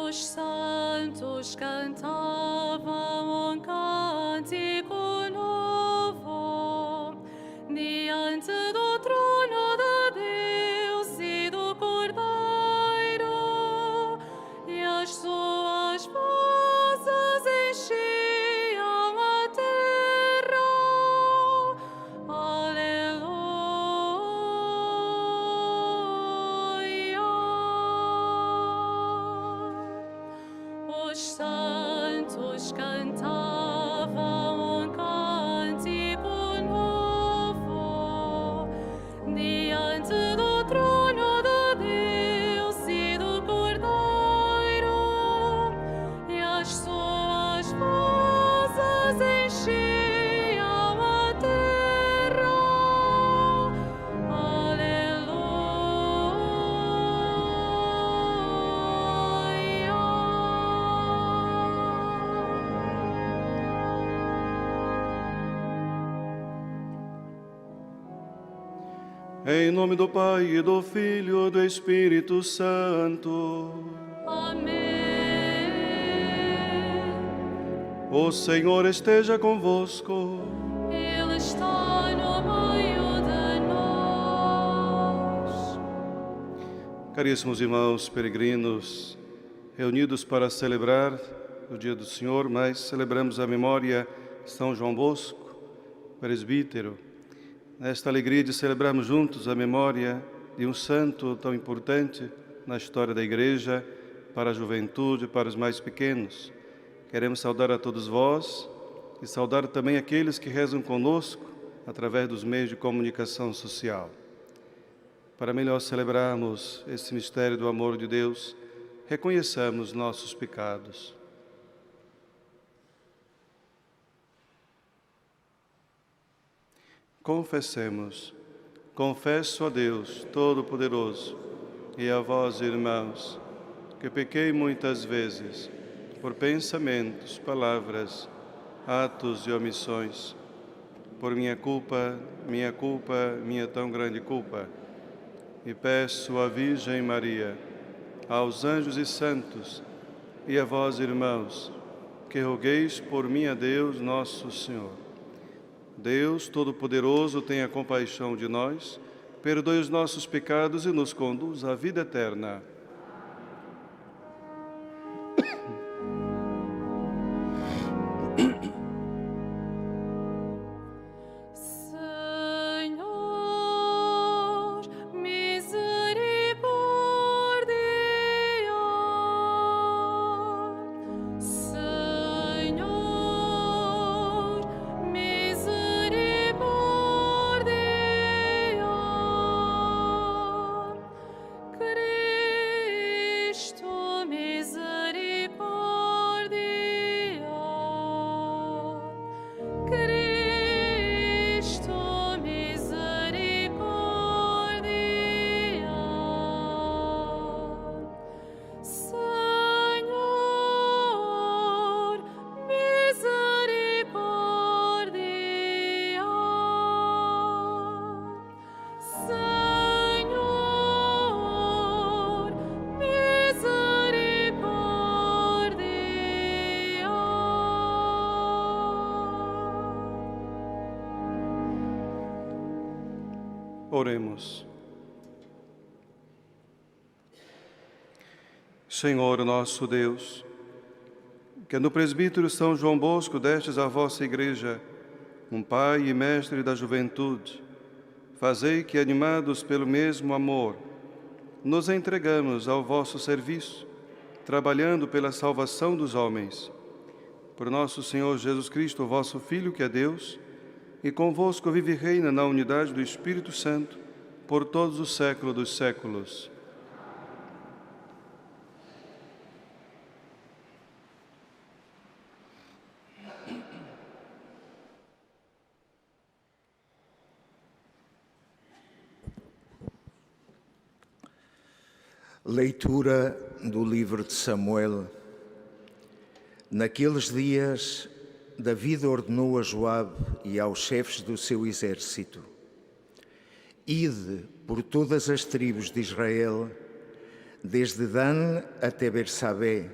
Os santos cantavam um cântico novo diante do trono de Deus e do Cordeiro, e as suas vozes enchiam a terra. Aleluia. Os santos cantavam um cântico novo diante do trono de Deus e do Cordeiro, e as suas vozes enchiam a terra. Em nome do Pai, e do Filho e do Espírito Santo. Amém. O Senhor esteja convosco. Ele está no meio de nós. Caríssimos irmãos peregrinos, reunidos para celebrar o dia do Senhor, mas celebramos a memória de São João Bosco, presbítero. Nesta alegria de celebrarmos juntos a memória de um santo tão importante na história da Igreja, para a juventude, para os mais pequenos. Queremos saudar a todos vós e saudar também aqueles que rezam conosco através dos meios de comunicação social. Para melhor celebrarmos esse mistério do amor de Deus, reconheçamos nossos pecados. Confessemos. Confesso a Deus Todo-Poderoso e a vós, irmãos, que pequei muitas vezes por pensamentos, palavras, atos e omissões, por minha culpa, minha tão grande culpa. E peço à Virgem Maria, aos anjos e santos, e a vós, irmãos, que rogueis por mim a Deus nosso Senhor. Deus Todo-Poderoso, tenha compaixão de nós, perdoe os nossos pecados e nos conduz à vida eterna. Senhor, misericórdia. Senhor, misericórdia. Cristo, misericórdia. Cristo, misericórdia. Senhor, misericórdia. Senhor, misericórdia. Oremos. Senhor nosso Deus, que no presbítero São João Bosco destes à vossa Igreja um Pai e Mestre da juventude, fazei que, animados pelo mesmo amor, nos entregamos ao vosso serviço, trabalhando pela salvação dos homens. Por nosso Senhor Jesus Cristo, vosso Filho, que é Deus, e convosco vive e reina na unidade do Espírito Santo, por todos os séculos dos séculos. Leitura do livro de Samuel. Naqueles dias, David ordenou a Joabe e aos chefes do seu exército: Ide por todas as tribos de Israel, desde Dan até Bersabé,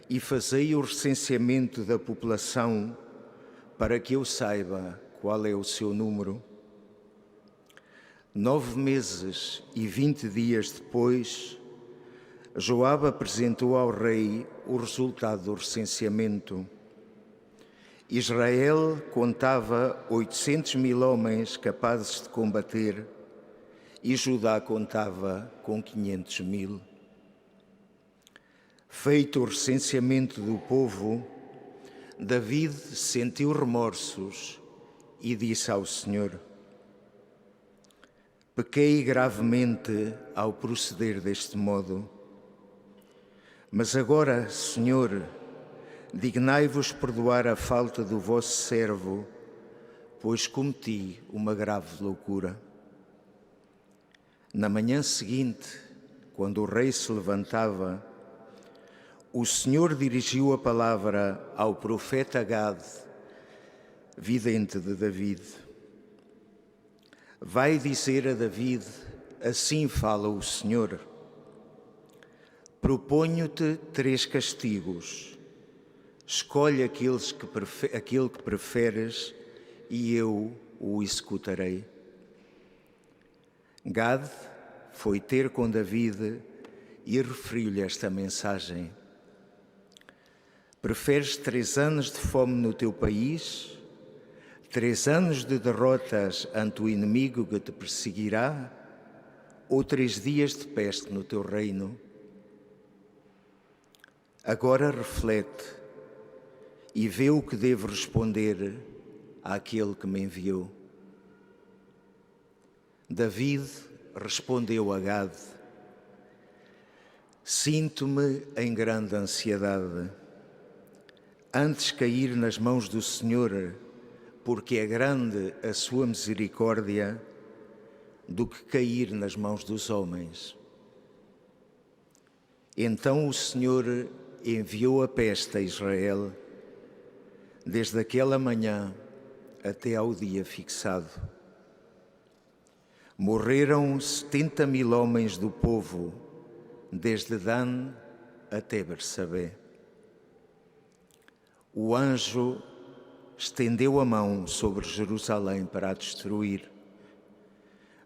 e fazei o recenseamento da população, para que eu saiba qual é o seu número. 9 meses e 20 dias depois, Joabe apresentou ao rei o resultado do recenseamento. Israel contava 800.000 homens capazes de combater e Judá contava com 500.000. Feito o recenseamento do povo, David sentiu remorsos e disse ao Senhor: pequei gravemente ao proceder deste modo. Mas agora, Senhor, dignai-vos perdoar a falta do vosso servo, pois cometi uma grave loucura. Na manhã seguinte, quando o rei se levantava, o Senhor dirigiu a palavra ao profeta Gade, vidente de David. Vai dizer a David: assim fala o Senhor. Proponho-te 3 castigos. Escolhe aquele que preferes e eu o executarei. Gade foi ter com David e referiu-lhe esta mensagem: preferes 3 anos de fome no teu país, 3 anos de derrotas ante o inimigo que te perseguirá, ou 3 dias de peste no teu reino? Agora reflete e vê o que devo responder àquele que me enviou. David respondeu a Gade: sinto-me em grande ansiedade, antes cair nas mãos do Senhor, porque é grande a sua misericórdia, do que cair nas mãos dos homens. Então o Senhor enviou a peste a Israel, desde aquela manhã até ao dia fixado. Morreram 70.000 homens do povo, desde Dan até Bersabé. O anjo estendeu a mão sobre Jerusalém para a destruir,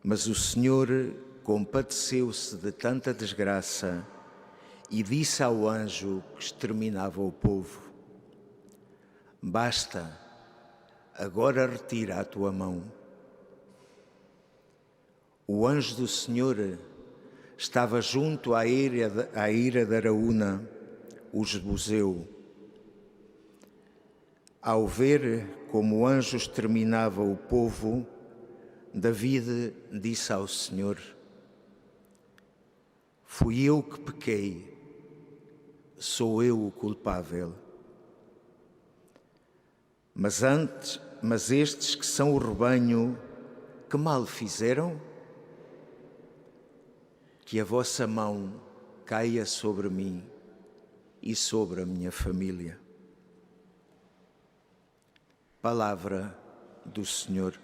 mas o Senhor compadeceu-se de tanta desgraça e disse ao anjo que exterminava o povo: basta, agora retira a tua mão. O anjo do Senhor estava junto à eira de Araúna, o Jebuseu. Ao ver como o anjo exterminava o povo, David disse ao Senhor: fui eu que pequei, sou eu o culpável. Mas estes que são o rebanho, que mal fizeram? Que a vossa mão caia sobre mim e sobre a minha família. Palavra do Senhor.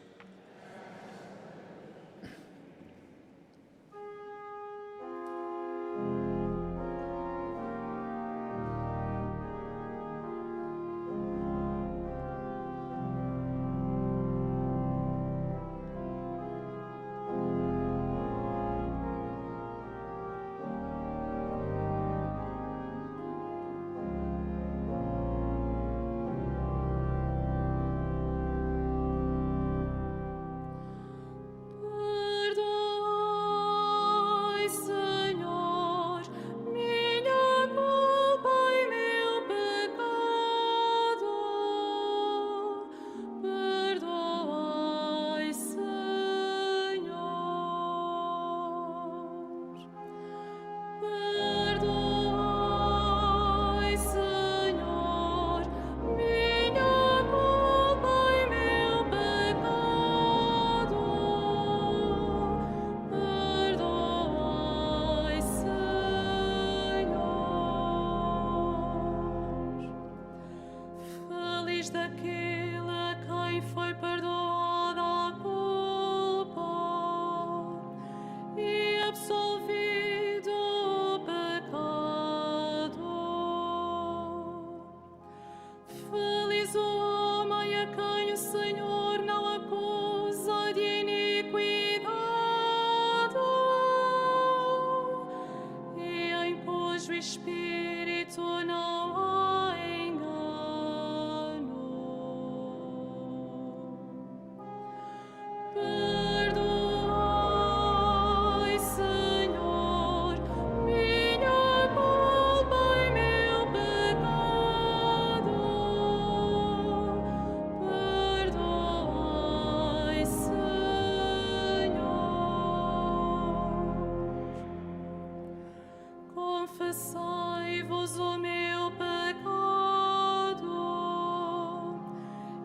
confessai-vos o meu pecado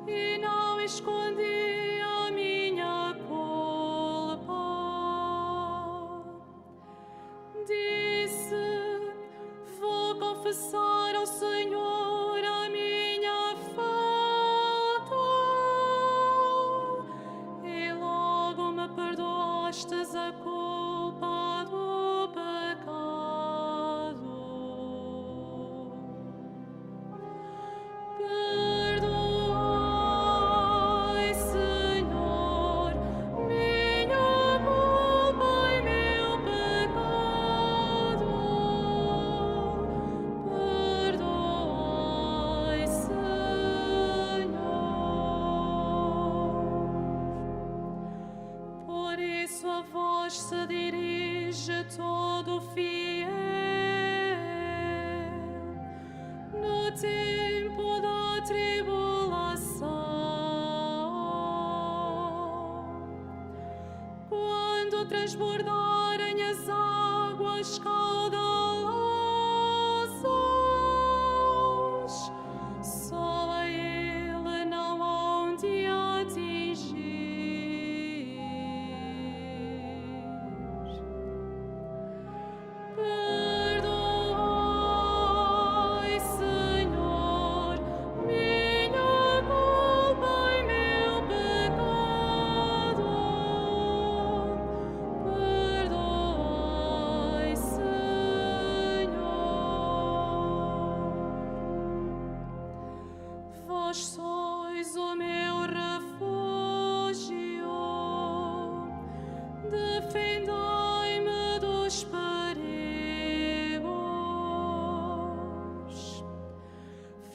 e não escondi a minha culpa. Disse: vou confessar ao Senhor a minha falta, e logo me perdoastes a culpa do pecado. Perdoai, Senhor, minha culpa e meu pecado. Perdoai, Senhor. Por isso a vós se dirige todo fiel no tempo da tribulação, quando transbordarem as águas caudalosas, só a Ele não hão de atingir. Perdoai, Senhor, minha culpa e meu pecado. Perdoai, Senhor. Vós sois o meu refúgio, defendei-me dos perigos,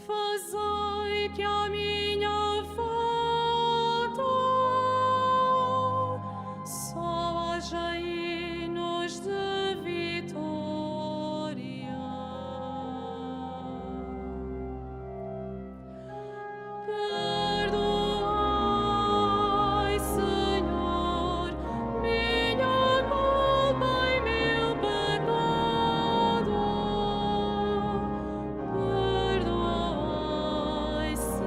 fazei que a minha volta só haja hinos de vitória. Perdoai, Senhor, minha culpa e meu pecado. Perdoai, Senhor.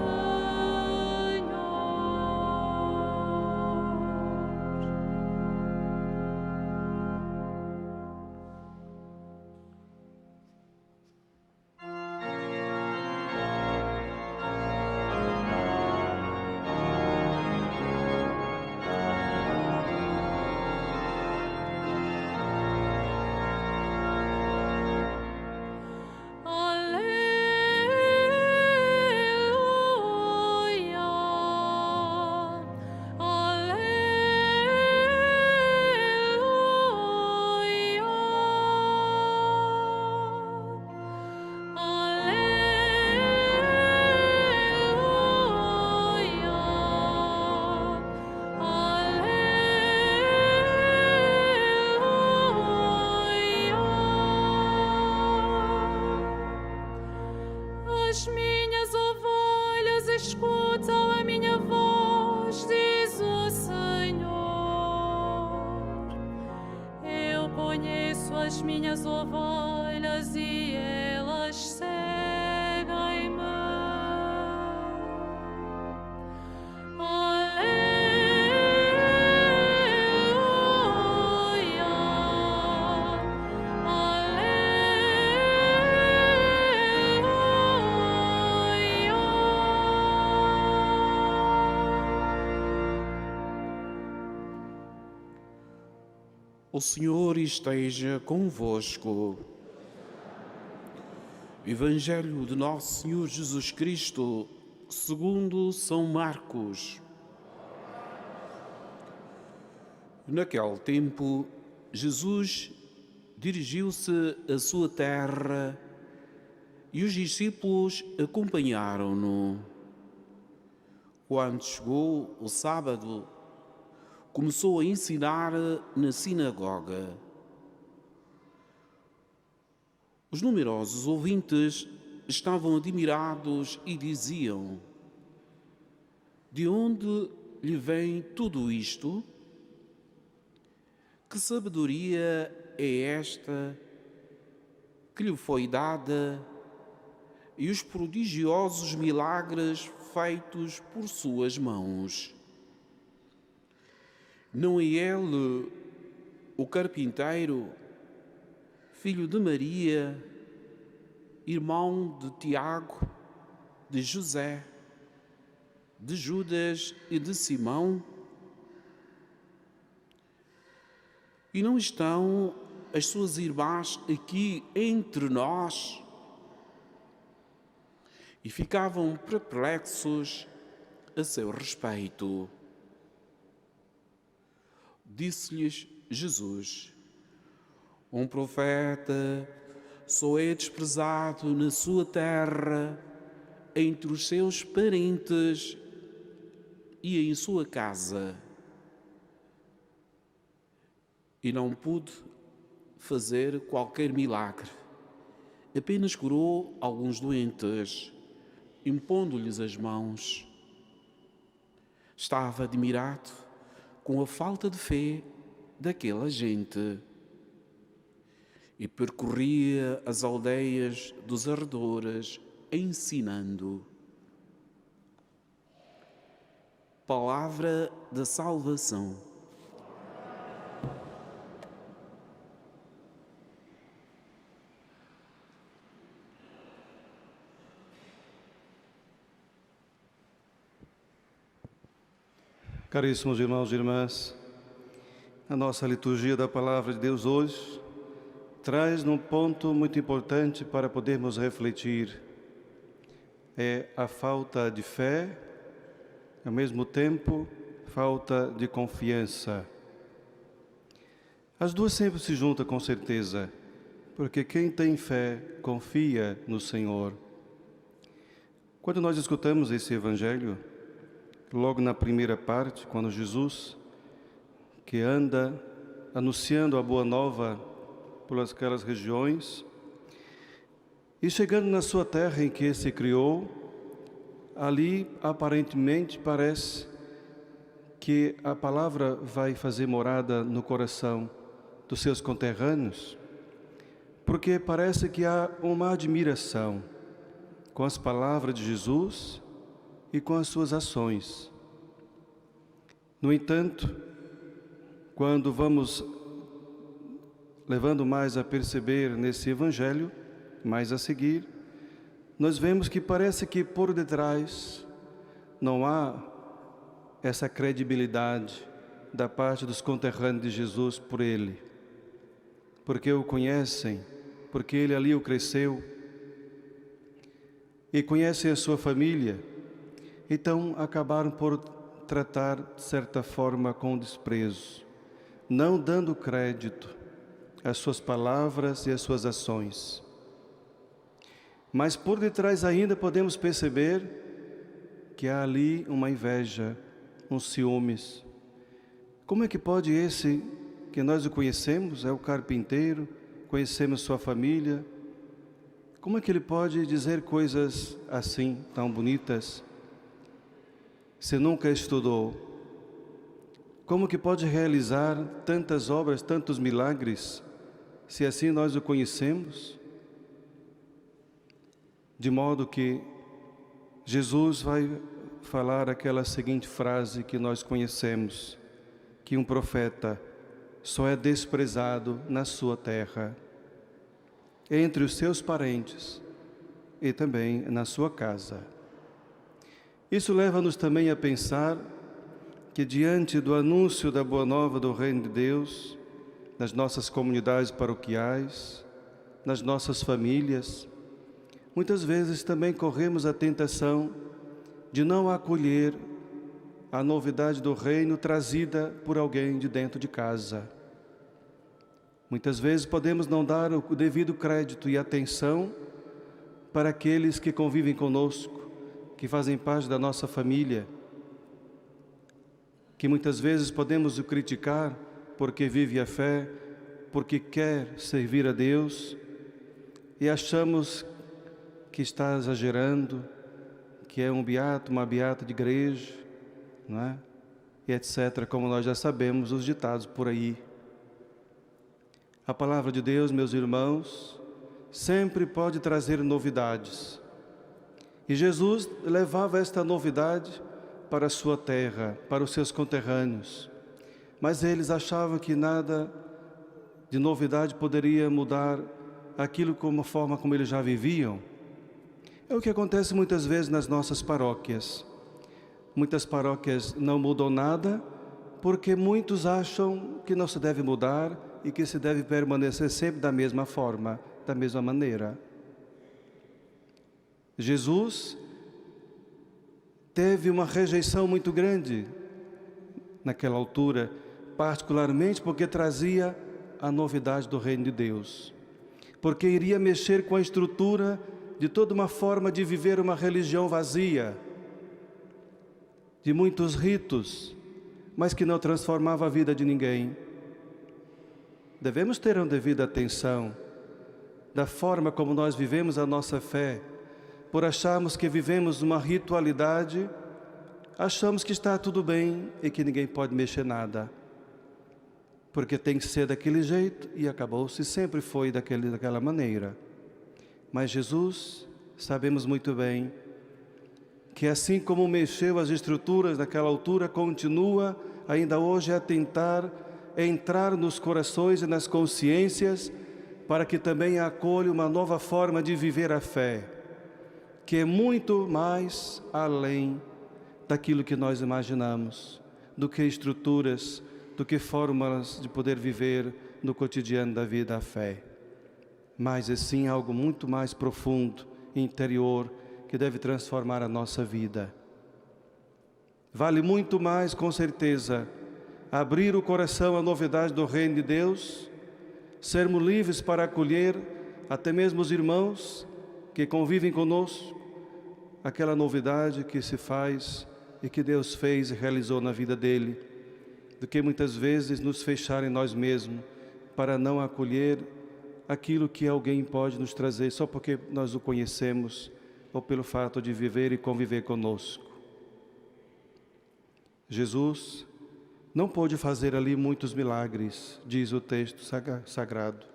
Aleluia, as minhas ovelhas escutam a minha voz, diz o Senhor. Eu conheço as minhas ovelhas e elas seguem-me. O Senhor esteja convosco. Evangelho de Nosso Senhor Jesus Cristo, segundo São Marcos. Naquele tempo, Jesus dirigiu-se à sua terra e os discípulos acompanharam-no. Quando chegou o sábado, começou a ensinar na sinagoga. Os numerosos ouvintes estavam admirados e diziam: de onde lhe vem tudo isto? Que sabedoria é esta que lhe foi dada e os prodigiosos milagres feitos por suas mãos. Não é ele o carpinteiro, filho de Maria, irmão de Tiago, de José, de Judas e de Simão? E não estão as suas irmãs aqui entre nós? E ficavam perplexos a seu respeito. Disse-lhes Jesus: um profeta só é desprezado na sua terra, entre os seus parentes e em sua casa. E não pude fazer qualquer milagre. Apenas curou alguns doentes, impondo-lhes as mãos. Estava admirado com a falta de fé daquela gente e percorria as aldeias dos arredores ensinando. Palavra da salvação. Caríssimos irmãos e irmãs, a nossa liturgia da Palavra de Deus hoje traz um ponto muito importante para podermos refletir. É a falta de fé, ao mesmo tempo, falta de confiança. As duas sempre se juntam com certeza, porque quem tem fé confia no Senhor. Quando nós escutamos esse Evangelho, logo na primeira parte, quando Jesus, que anda anunciando a boa nova por aquelas regiões, e chegando na sua terra em que se criou, ali aparentemente parece que a palavra vai fazer morada no coração dos seus conterrâneos, porque parece que há uma admiração com as palavras de Jesus e com as suas ações. No entanto, quando vamos levando mais a perceber nesse Evangelho, mais a seguir, nós vemos que parece que por detrás não há essa credibilidade da parte dos conterrâneos de Jesus por ele, porque o conhecem, porque ele ali o cresceu e conhecem a sua família. Então acabaram por tratar de certa forma com desprezo, não dando crédito às suas palavras e às suas ações. Mas por detrás ainda podemos perceber que há ali uma inveja, uns ciúmes. Como é que pode esse, que nós o conhecemos, é o carpinteiro, conhecemos sua família, como é que ele pode dizer coisas assim, tão bonitas, se nunca estudou? Como que pode realizar tantas obras, tantos milagres, se assim nós o conhecemos? De modo que Jesus vai falar aquela seguinte frase que nós conhecemos, que um profeta só é desprezado na sua terra, entre os seus parentes e também na sua casa. Isso leva-nos também a pensar que diante do anúncio da Boa Nova do Reino de Deus, nas nossas comunidades paroquiais, nas nossas famílias, muitas vezes também corremos a tentação de não acolher a novidade do reino trazida por alguém de dentro de casa. Muitas vezes podemos não dar o devido crédito e atenção para aqueles que convivem conosco, que fazem parte da nossa família, que muitas vezes podemos o criticar porque vive a fé, porque quer servir a Deus, e achamos que está exagerando, que é um beato, uma beata de igreja, não é? E etc., como nós já sabemos os ditados por aí. A palavra de Deus, meus irmãos, sempre pode trazer novidades. E Jesus levava esta novidade para a sua terra, para os seus conterrâneos. Mas eles achavam que nada de novidade poderia mudar aquilo como a forma como eles já viviam. É o que acontece muitas vezes nas nossas paróquias. Muitas paróquias não mudam nada, porque muitos acham que não se deve mudar e que se deve permanecer sempre da mesma forma, da mesma maneira. Jesus teve uma rejeição muito grande naquela altura, particularmente porque trazia a novidade do reino de Deus, porque iria mexer com a estrutura de toda uma forma de viver uma religião vazia, de muitos ritos, mas que não transformava a vida de ninguém. Devemos ter uma devida atenção da forma como nós vivemos a nossa fé. Por acharmos que vivemos uma ritualidade, achamos que está tudo bem e que ninguém pode mexer nada. Porque tem que ser daquele jeito e acabou-se, sempre foi daquela maneira. Mas Jesus, sabemos muito bem, que assim como mexeu as estruturas naquela altura, continua ainda hoje a tentar entrar nos corações e nas consciências, para que também acolha uma nova forma de viver a fé, que é muito mais além daquilo que nós imaginamos, do que estruturas, do que formas de poder viver no cotidiano da vida a fé. Mas assim algo muito mais profundo, interior, que deve transformar a nossa vida. Vale muito mais, com certeza, abrir o coração à novidade do reino de Deus, sermos livres para acolher até mesmo os irmãos que convivem conosco, aquela novidade que se faz e que Deus fez e realizou na vida dele, do que muitas vezes nos fechar em nós mesmos para não acolher aquilo que alguém pode nos trazer só porque nós o conhecemos ou pelo fato de viver e conviver conosco. Jesus não pôde fazer ali muitos milagres, diz o texto sagrado,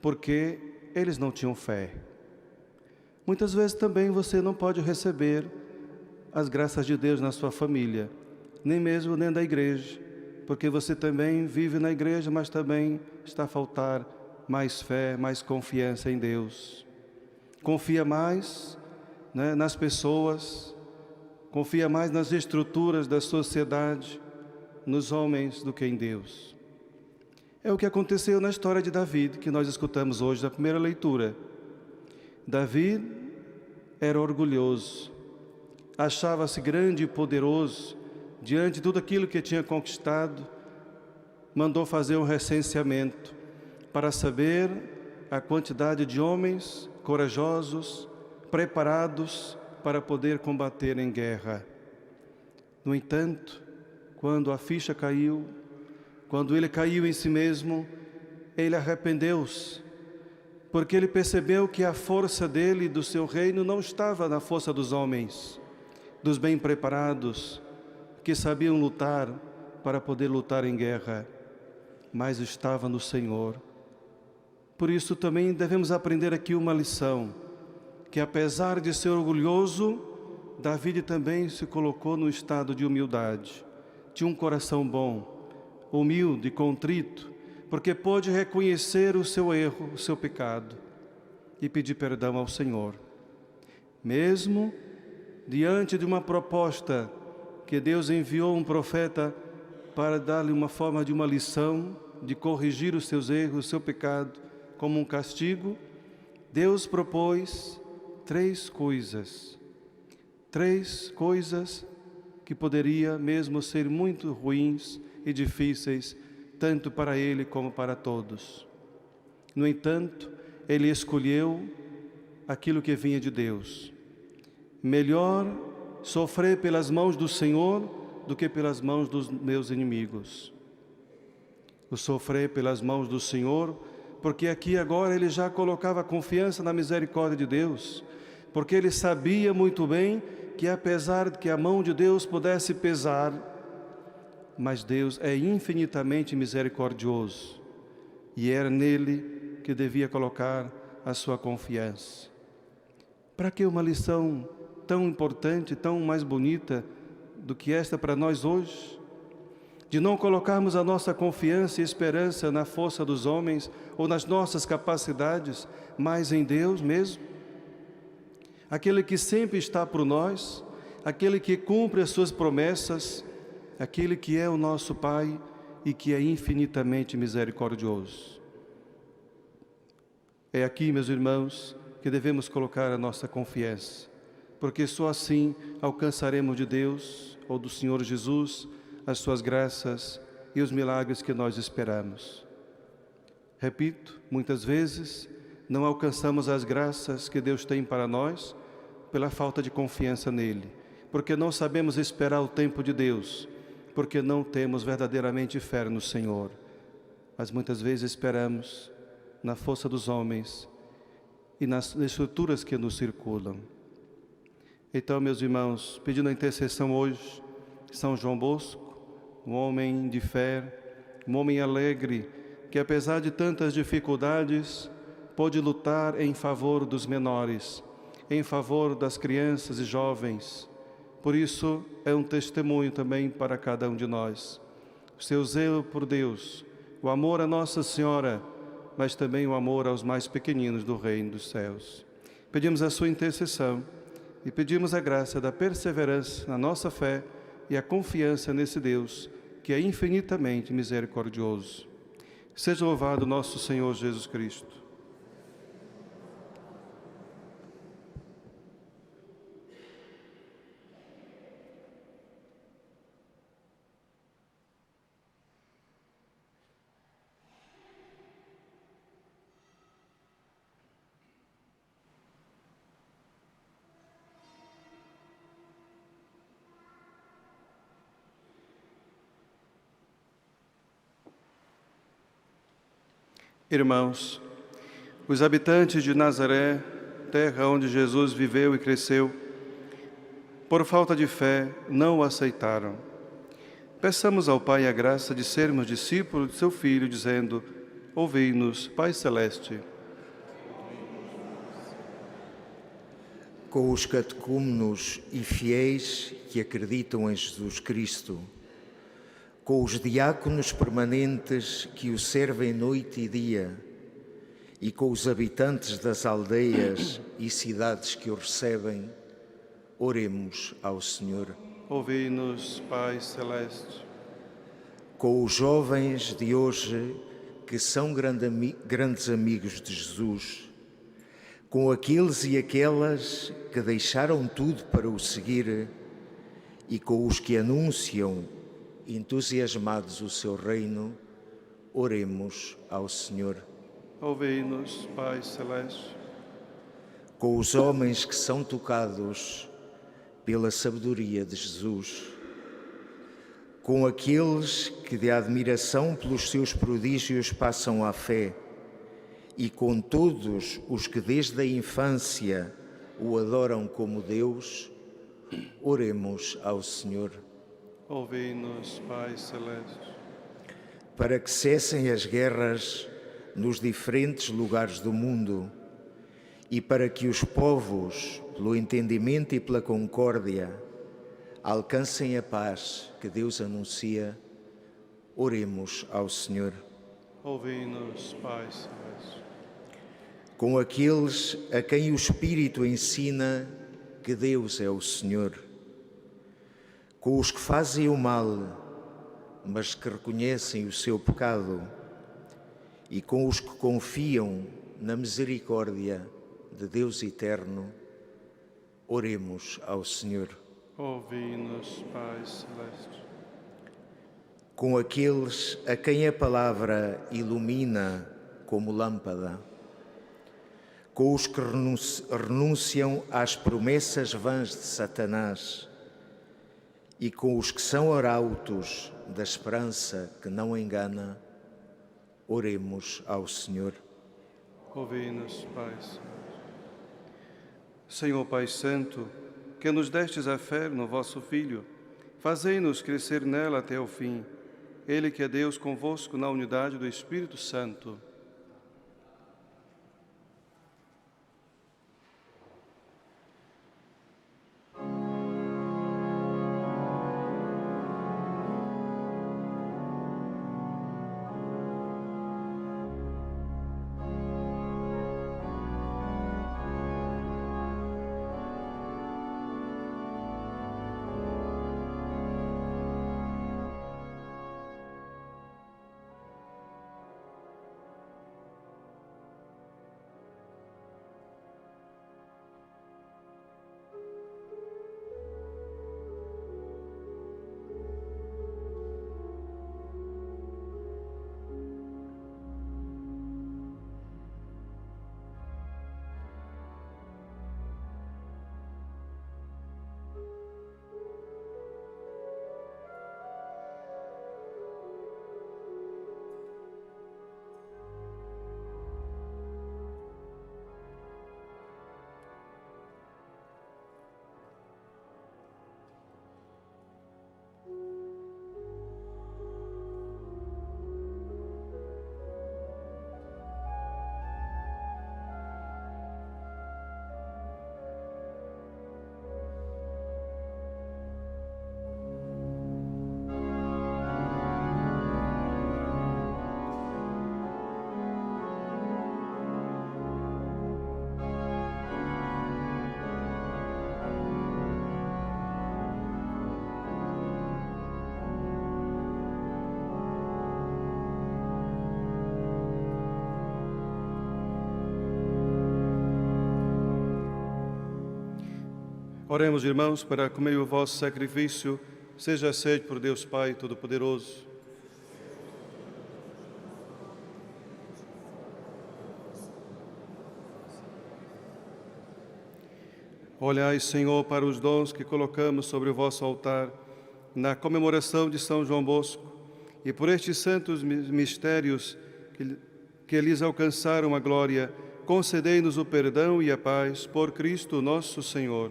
porque eles não tinham fé. Muitas vezes também você não pode receber as graças de Deus na sua família, nem mesmo dentro da igreja, porque você também vive na igreja, mas também está a faltar mais fé, mais confiança em Deus. Confia mais, nas pessoas, confia mais nas estruturas da sociedade, nos homens, do que em Deus. É o que aconteceu na história de Davi, que nós escutamos hoje, na primeira leitura. Davi era orgulhoso, achava-se grande e poderoso, diante de tudo aquilo que tinha conquistado, mandou fazer um recenseamento para saber a quantidade de homens corajosos, preparados para poder combater em guerra. No entanto, quando a ficha caiu, quando ele caiu em si mesmo, ele arrependeu-se, porque ele percebeu que a força dele e do seu reino não estava na força dos homens, dos bem preparados, que sabiam lutar para poder lutar em guerra, mas estava no Senhor. Por isso também devemos aprender aqui uma lição, que apesar de ser orgulhoso, Davi também se colocou no estado de humildade. Tinha um coração bom, humilde, contrito, porque pôde reconhecer o seu erro, o seu pecado, e pedir perdão ao Senhor. Mesmo diante de uma proposta que Deus enviou um profeta para dar-lhe uma forma de uma lição, de corrigir os seus erros, o seu pecado, como um castigo, Deus propôs três coisas que poderia mesmo ser muito ruins e difíceis, tanto para ele como para todos. No entanto, ele escolheu aquilo que vinha de Deus. Melhor sofrer pelas mãos do Senhor do que pelas mãos dos meus inimigos. O sofrer pelas mãos do Senhor, porque aqui agora ele já colocava confiança na misericórdia de Deus, porque ele sabia muito bem que apesar de que a mão de Deus pudesse pesar, mas Deus é infinitamente misericordioso, e era nele que devia colocar a sua confiança. Para que uma lição tão importante, tão mais bonita do que esta para nós hoje? De não colocarmos a nossa confiança e esperança na força dos homens ou nas nossas capacidades, mas em Deus mesmo. Aquele que sempre está por nós, aquele que cumpre as suas promessas, aquele que é o nosso Pai e que é infinitamente misericordioso. É aqui, meus irmãos, que devemos colocar a nossa confiança, porque só assim alcançaremos de Deus ou do Senhor Jesus as suas graças e os milagres que nós esperamos. Repito, muitas vezes não alcançamos as graças que Deus tem para nós pela falta de confiança nele, porque não sabemos esperar o tempo de Deus, porque não temos verdadeiramente fé no Senhor. Mas muitas vezes esperamos na força dos homens e nas estruturas que nos circulam. Então, meus irmãos, pedindo a intercessão hoje, São João Bosco, um homem de fé, um homem alegre, que apesar de tantas dificuldades, pôde lutar em favor dos menores, em favor das crianças e jovens. Por isso, é um testemunho também para cada um de nós. O seu zelo por Deus, o amor a Nossa Senhora, mas também o amor aos mais pequeninos do reino dos céus. Pedimos a sua intercessão e pedimos a graça da perseverança na nossa fé e a confiança nesse Deus, que é infinitamente misericordioso. Seja louvado nosso Senhor Jesus Cristo. Irmãos, os habitantes de Nazaré, terra onde Jesus viveu e cresceu, por falta de fé, não o aceitaram. Peçamos ao Pai a graça de sermos discípulos de seu Filho, dizendo: ouvi-nos, Pai Celeste. Com os catecúmenos e fiéis que acreditam em Jesus Cristo, com os diáconos permanentes que o servem noite e dia, e com os habitantes das aldeias e cidades que o recebem, oremos ao Senhor. Ouvi-nos, Pai Celeste. Com os jovens de hoje, que são grandes amigos de Jesus, com aqueles e aquelas que deixaram tudo para o seguir, e com os que anunciam entusiasmados o seu reino, oremos ao Senhor. Ouvi-nos, Pai Celeste. Com os homens que são tocados pela sabedoria de Jesus, com aqueles que de admiração pelos seus prodígios passam à fé, e com todos os que desde a infância o adoram como Deus, oremos ao Senhor. Ouvi-nos, Pai Celeste. Para que cessem as guerras nos diferentes lugares do mundo e para que os povos, pelo entendimento e pela concórdia, alcancem a paz que Deus anuncia, oremos ao Senhor. Ouvi-nos, Pai Celeste. Com aqueles a quem o Espírito ensina que Deus é o Senhor, com os que fazem o mal, mas que reconhecem o seu pecado, e com os que confiam na misericórdia de Deus eterno, oremos ao Senhor. Ouvi-nos, Pai Celeste. Com aqueles a quem a palavra ilumina como lâmpada, com os que renunciam às promessas vãs de Satanás, e com os que são arautos da esperança que não engana, oremos ao Senhor. Ouvi-nos, Pai Celeste. Senhor Pai Santo, que nos destes a fé no vosso Filho, fazei-nos crescer nela até o fim. Ele que é Deus convosco na unidade do Espírito Santo. Oremos, irmãos, para que o meio do vosso sacrifício seja aceito por Deus Pai Todo-Poderoso. Olhai, Senhor, para os dons que colocamos sobre o vosso altar na comemoração de São João Bosco e por estes santos mistérios que lhes alcançaram a glória, concedei-nos o perdão e a paz por Cristo nosso Senhor.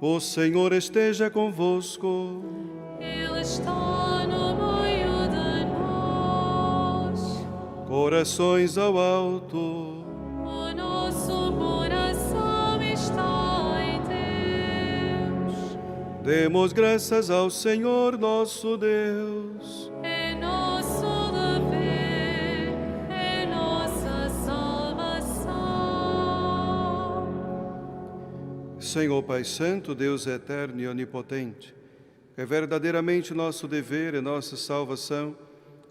O Senhor esteja convosco. Ele está no meio de nós. Corações ao alto. O nosso coração está em Deus. Demos graças ao Senhor nosso Deus. É nosso dever, é nossa salvação. Senhor Pai Santo, Deus eterno e onipotente, é verdadeiramente nosso dever e nossa salvação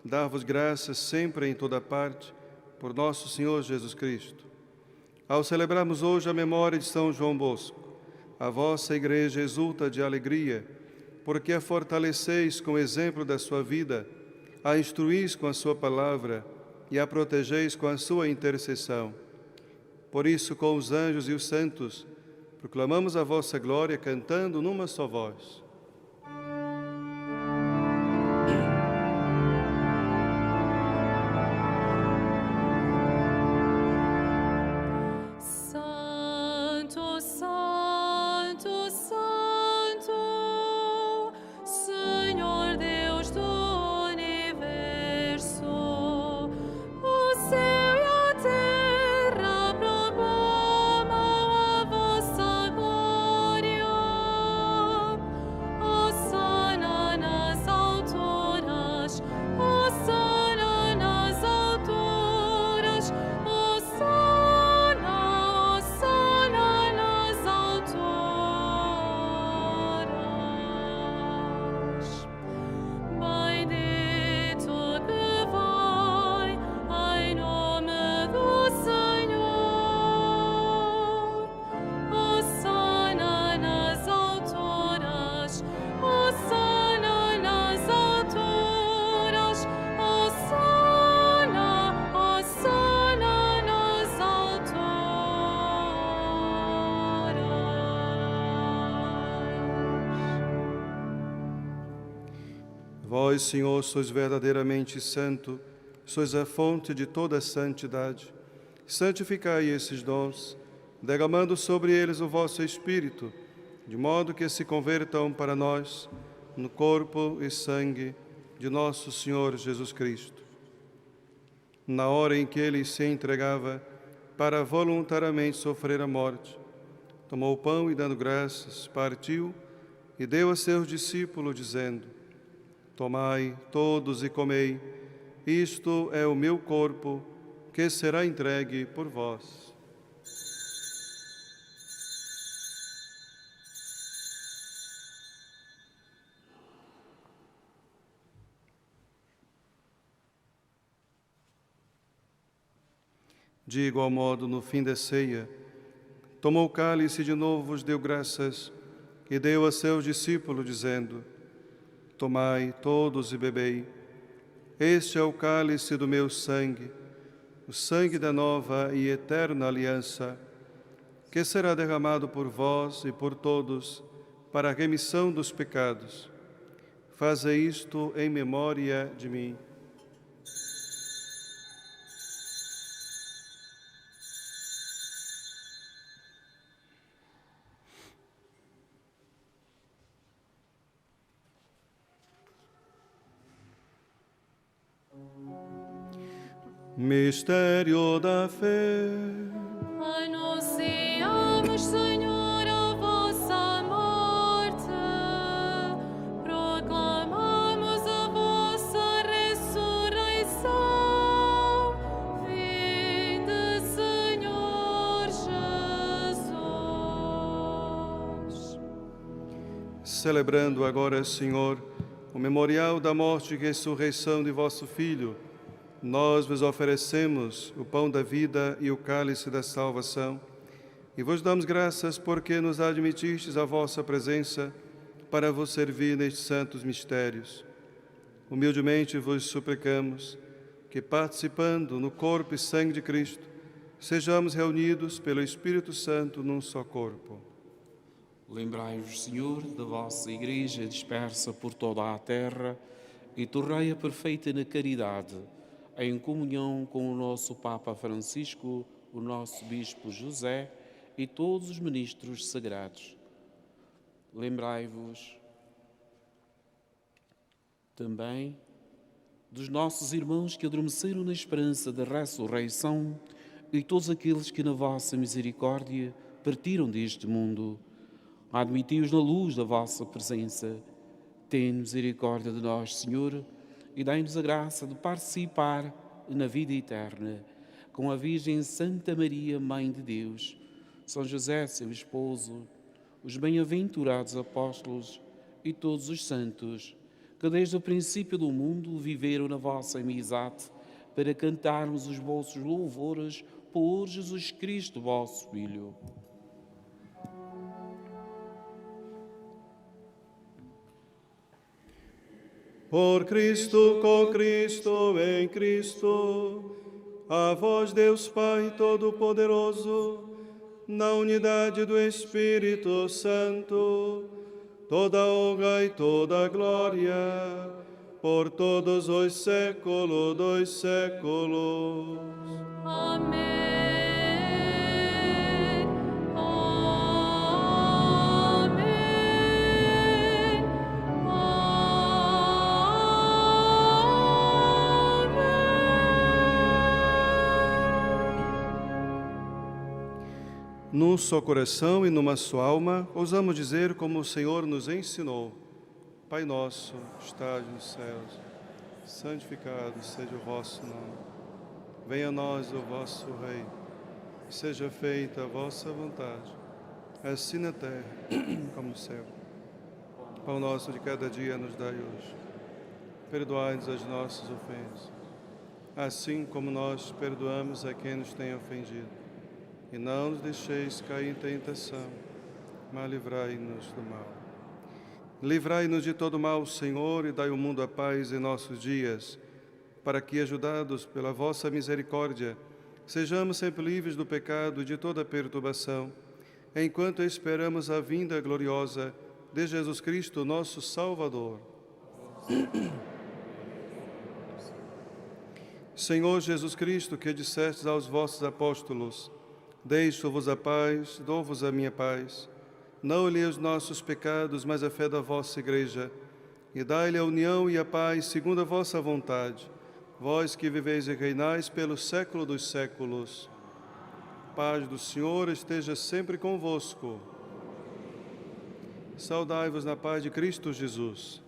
dar-vos graças sempre e em toda parte por nosso Senhor Jesus Cristo. Ao celebrarmos hoje a memória de São João Bosco, a vossa Igreja exulta de alegria, porque a fortaleceis com o exemplo da sua vida, a instruís com a sua palavra e a protegeis com a sua intercessão. Por isso, com os anjos e os santos, proclamamos a vossa glória cantando numa só voz. Santo, Santo, Santo, Senhor Deus do universo, o céu e a terra proclamam a vossa glória. Hosana nas alturas, hosana nas alturas, hosana, hosana nas alturas. Bendito que vai em nome do Senhor. Hosana nas alturas, hosana nas alturas, hosana, hosana nas alturas. Vós, Senhor, sois verdadeiramente santo, sois a fonte de toda a santidade. Santificai esses dons, derramando sobre eles o vosso Espírito, de modo que se convertam para nós no corpo e sangue de nosso Senhor Jesus Cristo. Na hora em que ele se entregava para voluntariamente sofrer a morte, tomou o pão e, dando graças, partiu e deu a seus discípulos, dizendo: Tomai todos e comei, isto é o meu corpo, que será entregue por vós. De igual modo, no fim da ceia, tomou o cálice e de novo vos deu graças, e deu a seus discípulos, dizendo: Tomai todos e bebei. Este é o cálice do meu sangue, o sangue da nova e eterna aliança, que será derramado por vós e por todos para a remissão dos pecados. Fazei isto em memória de mim. Mistério da fé. Anunciamos, Senhor, a vossa morte, proclamamos a vossa ressurreição. Vinde, Senhor Jesus. Celebrando agora, Senhor, o memorial da morte e ressurreição de vosso Filho, nós vos oferecemos o pão da vida e o cálice da salvação, e vos damos graças porque nos admitistes à vossa presença para vos servir nestes santos mistérios. Humildemente vos suplicamos que, participando no corpo e sangue de Cristo, sejamos reunidos pelo Espírito Santo num só corpo. Lembrai-vos, Senhor, da vossa Igreja dispersa por toda a terra e tornai-a perfeita na caridade, em comunhão com o nosso Papa Francisco, o nosso Bispo José e todos os ministros sagrados. Lembrai-vos também dos nossos irmãos que adormeceram na esperança da ressurreição e todos aqueles que na vossa misericórdia partiram deste mundo. Admiti-os na luz da vossa presença. Tende misericórdia de nós, Senhor, e dai-nos a graça de participar na vida eterna com a Virgem Santa Maria, Mãe de Deus, São José, seu esposo, os bem-aventurados apóstolos e todos os santos, que desde o princípio do mundo viveram na vossa amizade, para cantarmos os vossos louvores por Jesus Cristo, vosso Filho. Por Cristo, com Cristo, em Cristo, a vós, Deus Pai Todo-Poderoso, na unidade do Espírito Santo, toda honra e toda glória, por todos os séculos dos séculos. Amém. Num só coração e numa só alma, ousamos dizer como o Senhor nos ensinou: Pai nosso, que estás nos céus, santificado seja o vosso nome. Venha a nós o vosso reino. Seja feita a vossa vontade, assim na terra como no céu. O pão nosso de cada dia nos dai hoje. Perdoai-nos as nossas ofensas, assim como nós perdoamos a quem nos tem ofendido. E não nos deixeis cair em tentação, mas livrai-nos do mal. Livrai-nos de todo mal, Senhor, e dai ao mundo a paz em nossos dias, para que, ajudados pela vossa misericórdia, sejamos sempre livres do pecado e de toda perturbação, enquanto esperamos a vinda gloriosa de Jesus Cristo, nosso Salvador. Senhor Jesus Cristo, que dissestes aos vossos apóstolos: deixo-vos a paz, dou-vos a minha paz. Não olhei os nossos pecados, mas a fé da vossa Igreja, e dai-lhe a união e a paz segundo a vossa vontade, vós que viveis e reinais pelo século dos séculos. Paz do Senhor esteja sempre convosco. Saudai-vos na paz de Cristo Jesus.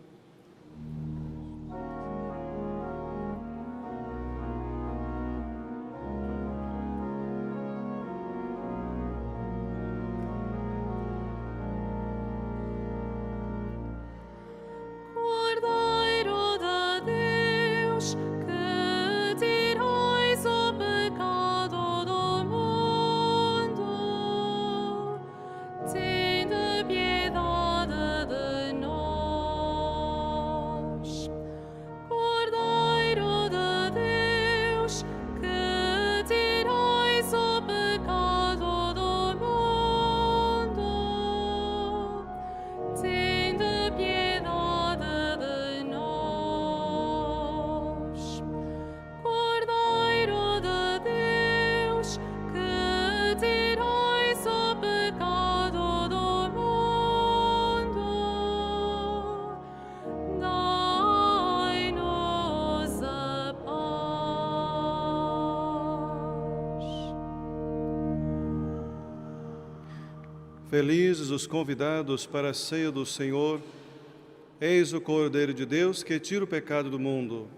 Felizes os convidados para a ceia do Senhor. Eis o Cordeiro de Deus que tira o pecado do mundo.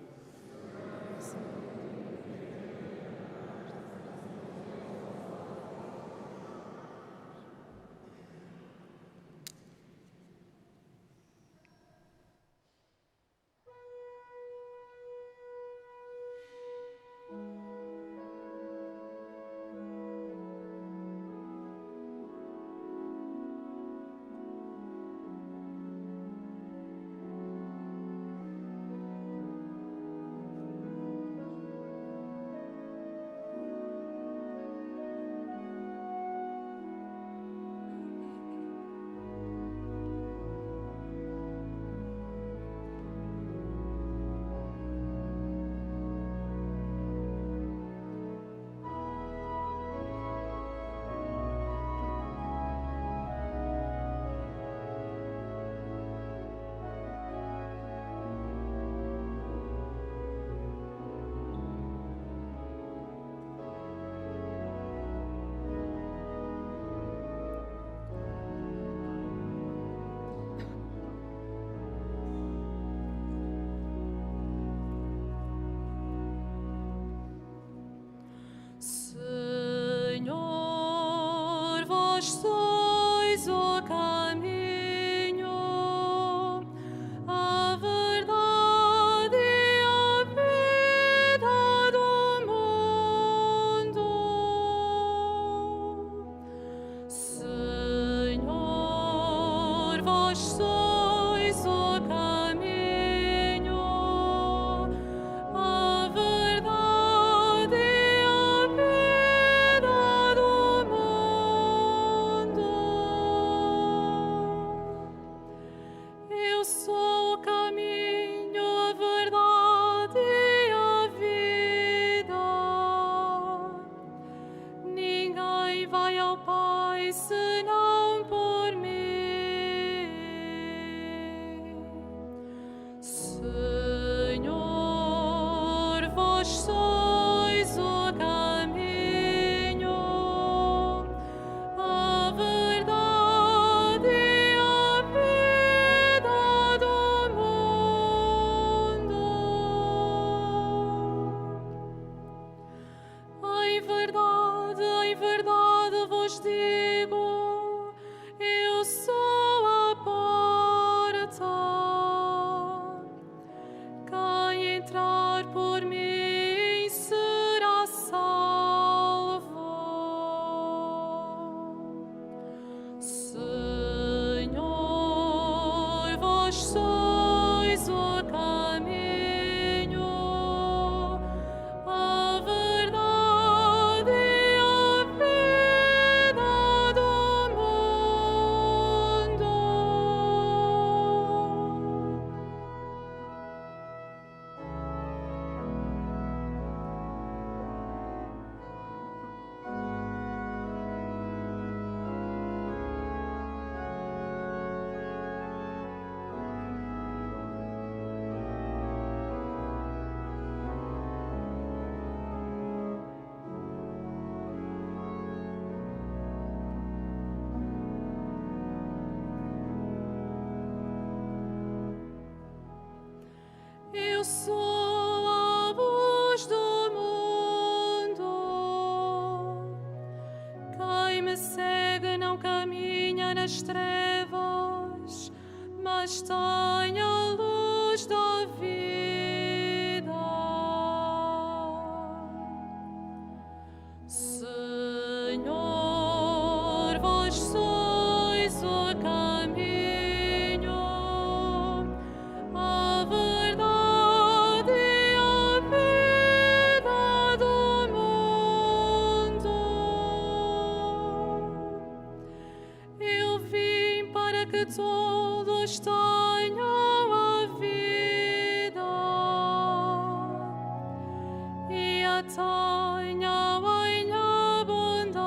anda nas trevas, mas tem a luz da vida. Senhor, vós sois o caminho, a verdade e a vida do mundo. Eu vim para que todos tenham a vida e a tenham em abundância.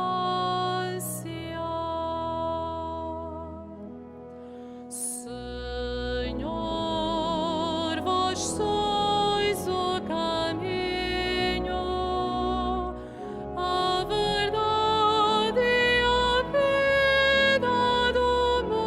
Senhor, vós sois o caminho, a verdade e a vida do mundo.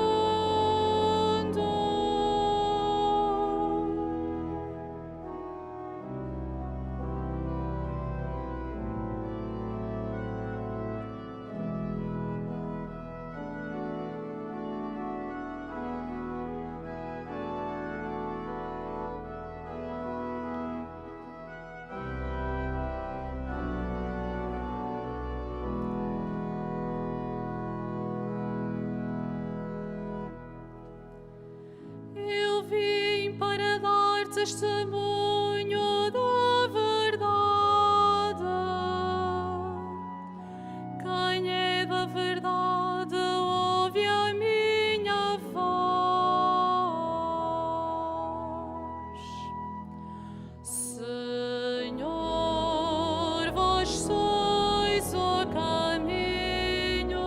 Eu vim para dar testemunho da verdade. Quem é da verdade ouve a minha voz. Senhor, vós sois o caminho,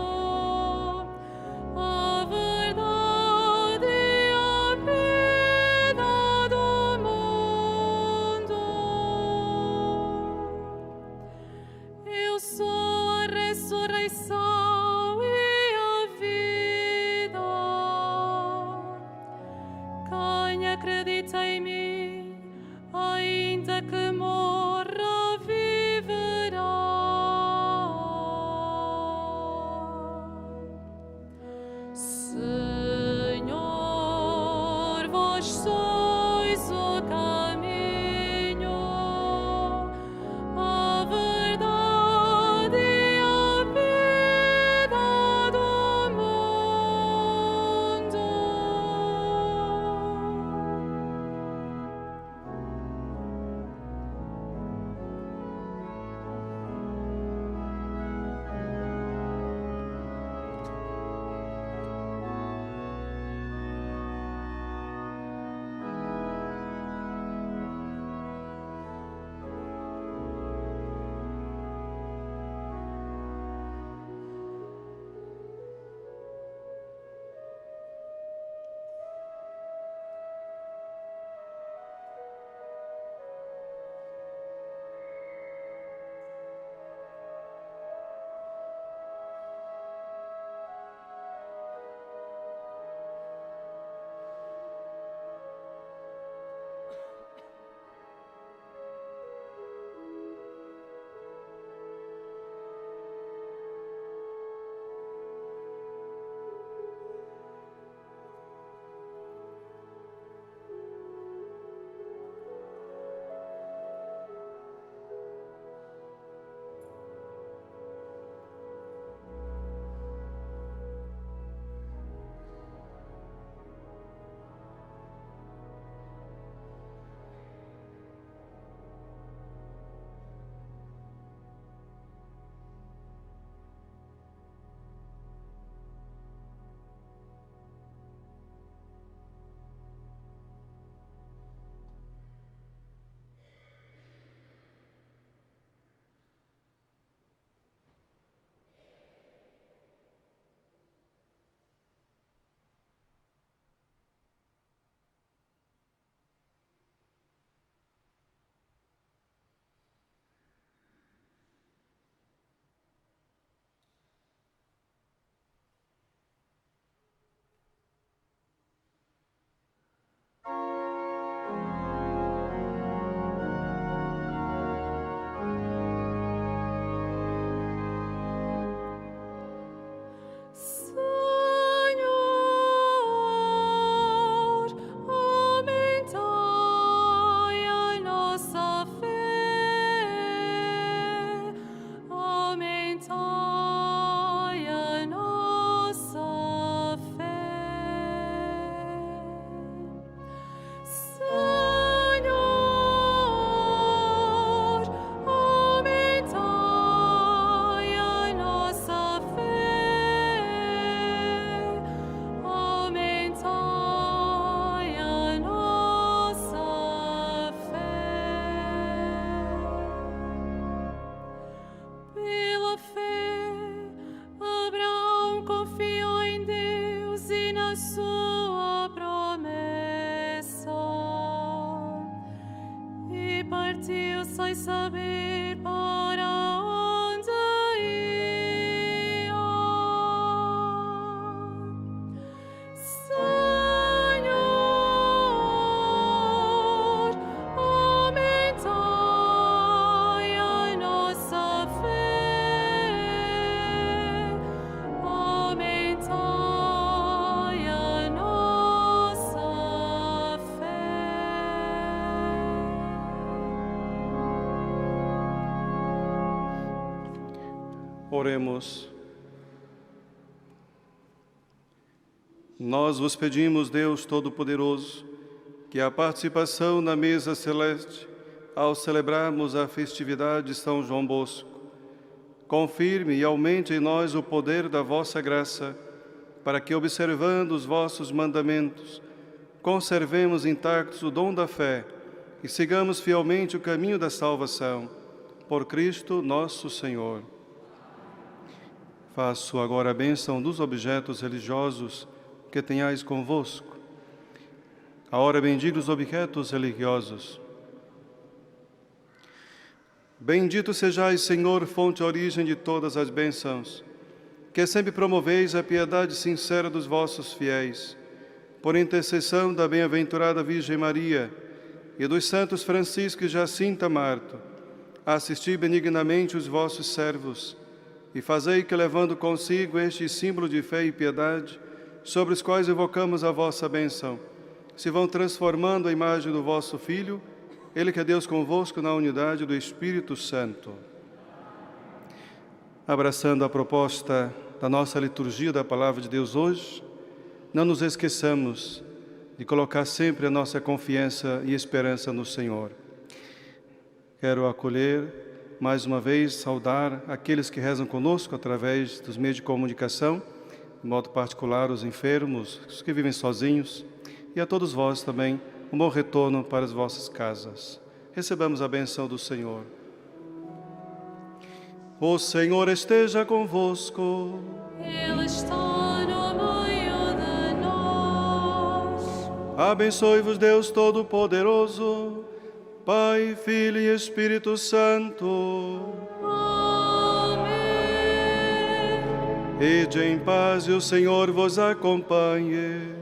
a verdade e a vida do mundo. a sua promessa e partiu sem saber para onde ia. Senhor, aumentai a nossa fé, aumentai a nossa fé. Oremos. Nós vos pedimos, Deus Todo-Poderoso, que a participação na mesa celeste, ao celebrarmos a festividade de São João Bosco, confirme e aumente em nós o poder da vossa graça, para que, observando os vossos mandamentos, conservemos intactos o dom da fé e sigamos fielmente o caminho da salvação. Por Cristo nosso Senhor. Faço agora a bênção dos objetos religiosos que tenhais convosco. A hora bendiga os objetos religiosos. Bendito sejais, Senhor, fonte e origem de todas as bênçãos, que sempre promoveis a piedade sincera dos vossos fiéis. Por intercessão da bem-aventurada Virgem Maria e dos santos Francisco e Jacinta Marto, assisti benignamente os vossos servos e fazei que, levando consigo este símbolo de fé e piedade, sobre os quais evocamos a vossa bênção, se vão transformando a imagem do vosso Filho, Ele que é Deus convosco na unidade do Espírito Santo. Abraçando a proposta da nossa liturgia da Palavra de Deus hoje, não nos esqueçamos de colocar sempre a nossa confiança e esperança no Senhor. Quero acolher, mais uma vez, saudar aqueles que rezam conosco através dos meios de comunicação, de modo particular os enfermos, os que vivem sozinhos, e a todos vós também, um bom retorno para as vossas casas. Recebamos a benção do Senhor. O Senhor esteja convosco. Ele está no meio de nós. Abençoe-vos Deus Todo-Poderoso, Pai, Filho e Espírito Santo. Amém. Ide em paz e o Senhor vos acompanhe.